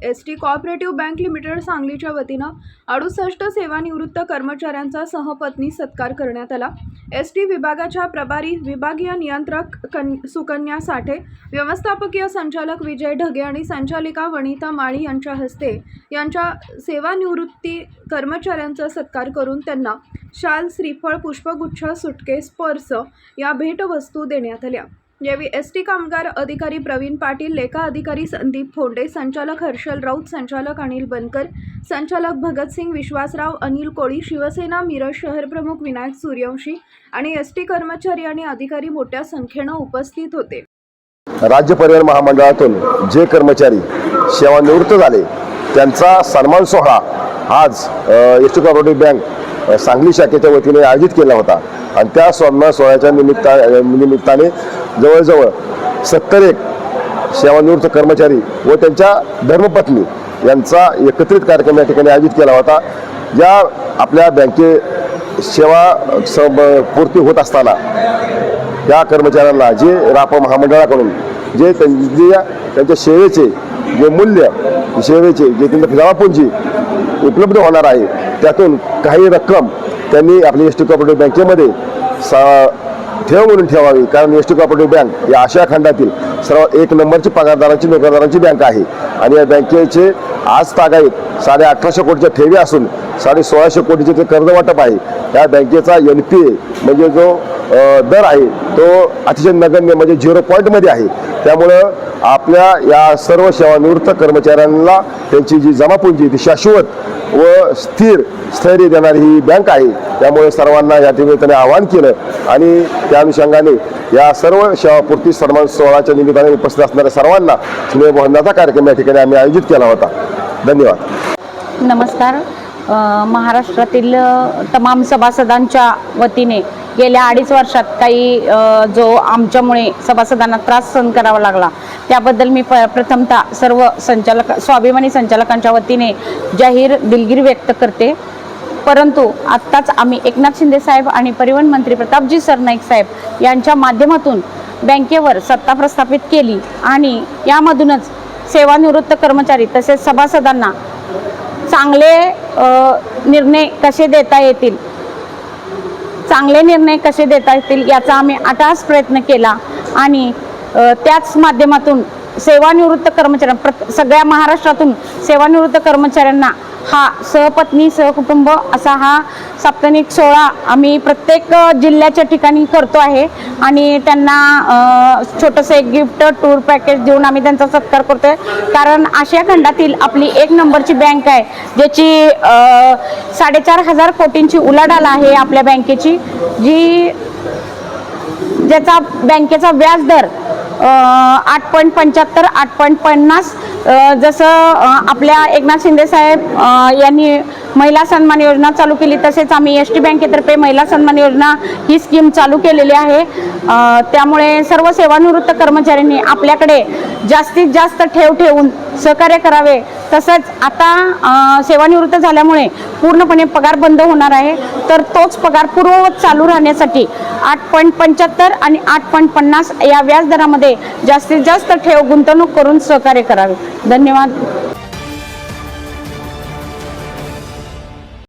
ST cooperative bank limited सांगलीच्या वतीनं 68 सेवानिवृत्त कर्मचाऱ्यांचा सहपत्नी सत्कार करण्यात आला। एसटी विभागाच्या प्रभारी विभागीय नियंत्रक सुकन्या साठे, व्यवस्थापकीय संचालक विजय ढगे आणि संचालिका वनिता माळी यांच्या हस्ते यांच्या सेवानिवृत्ती कर्मचाऱ्यांचा सत्कार करून त्यांना शाल, श्रीफळ, पुष्पगुच्छ, सुटकेस, पर्स या भेटवस्तू देण्यात आल्या। यावेळी एसटी कामगार अधिकारी प्रवीण पाटील, लेखा अधिकारी संदीप फोंडे, संचालक हर्षल राऊत, संचालक अनिल बनकर, संचालक भगतसिंग विश्वासराव, अनिल कोळी, शिवसेना मिरज शहर प्रमुख विनायक सूर्यवंशी आणि एसटी कर्मचारी आणि अधिकारी मोठ्या संख्येने उपस्थित होते। राज्य परिवहन महामंडळातून जे कर्मचारी सेवानिवृत्त झाले त्यांचा सन्मान सोहळा आज एसटी कोऑपरेटिव्ह बँक सांगली शाखेच्या वतीने आयोजित केला होता आणि त्या सन्मान सोहळ्याच्या निमित्ताने जवळजवळ 71 सेवानिवृत्त कर्मचारी व त्यांच्या धर्मपत्नी यांचा एकत्रित कार्यक्रम या ठिकाणी आयोजित केला होता। ज्या आपल्या बँके सेवा पूर्ती होत असताना या कर्मचाऱ्यांना जे रापा महामंडळाकडून जे त्यांच्या सेवेचे जे मूल्य, सेवेचे जे त्यांचं जमापुंजी उपलब्ध होणार आहे त्यातून काही रक्कम त्यांनी आपली एसटी कोऑपरेटिव्ह बँकेमध्ये ठेव म्हणून ठेवावी, कारण एसटी कोऑपरेटिव्ह बँक या आशिया खंडातील सर्व 1 नंबरची पगारदारांची नोकरदारांची बँक आहे आणि या बँकेचे आज तागायत 1850 कोटीच्या ठेवी असून 1650 कोटीचे ते कर्ज वाटप आहे। या बँकेचा NPA म्हणजे जो दर आहे तो अतिशय नगण्य म्हणजे 0 पॉईंटमध्ये आहे। त्यामुळं आपल्या या सर्व सेवानिवृत्त कर्मचाऱ्यांना त्यांची जी जमापुंजी ती शाश्वत व स्थिर स्थैर्य देणारी ही बँक आहे। त्यामुळे सर्वांना या निमित्ताने आवाहन केलं आणि त्या अनुषंगाने या सर्व सेवापूर्ती सन्मान सोहळ्याच्या निमित्ताने उपस्थित असणाऱ्या सर्वांना स्नेहबोधनाचा कार्यक्रम या ठिकाणी आम्ही आयोजित केला होता। धन्यवाद। नमस्कार। महाराष्ट्रातील तमाम सभासदांच्या वतीने गेल्या 2.5 वर्षात काही जो आमच्यामुळे सभासदांना त्रास सहन करावा लागला त्याबद्दल मी प्रथमतः सर्व स्वाभिमानी संचालकांच्या वतीने जाहीर दिलगिरी व्यक्त करते। परंतु आत्ताच आम्ही एकनाथ शिंदे साहेब आणि परिवहन मंत्री प्रतापजी सरनाईक साहेब यांच्या माध्यमातून बँकेवर सत्ता प्रस्थापित केली आणि यामधूनच सेवानिवृत्त कर्मचारी तसेच सभासदांना चांगले निर्णय कसे देता येतील याचा आम्ही अट्टहास प्रयत्न केला आणि त्याच माध्यमातून सेवानिवृत्त कर्मचाऱ्यांना सगळ्या महाराष्ट्रातून सेवानिवृत्त कर्मचाऱ्यांना हा सहपत्नी सहकुटुंब असा हा साप्ताहिक सोहळा आम्ही प्रत्येक जिल्ह्याच्या ठिकाणी करतो आहे आणि त्यांना छोटंसं एक गिफ्ट टूर पॅकेज देऊन आम्ही त्यांचा सत्कार करतोय। कारण आशिया खंडातील आपली 1 नंबरची बँक आहे ज्याची 4500 कोटींची उलाढाल आहे आपल्या बँकेची, ज्याचा बँकेचा व्याजदर 8.75 8.50 जसं आपल्या एकनाथ शिंदे साहेब यांनी महिला सन्मान योजना चालू केली तसेच आम्ही एसटी बँकेतर्फे महिला सन्मान योजना ही स्कीम चालू केलेली आहे। त्यामुळे सर्व सेवानिवृत्त कर्मचाऱ्यांनी आपल्याकडे जास्तीत जास्त ठेव ठेवून सहकार्य करावे। तसंच आता सेवानिवृत्त झाल्यामुळे पूर्णपणे पगार बंद होणार आहे तर तोच पगार पूर्ववत चालू राहण्यासाठी 8.75 आणि 8.50 या व्याजदरामध्ये जास्तीत जास्त ठेव गुंतवणूक करून सहकार्य करावे। धन्यवाद।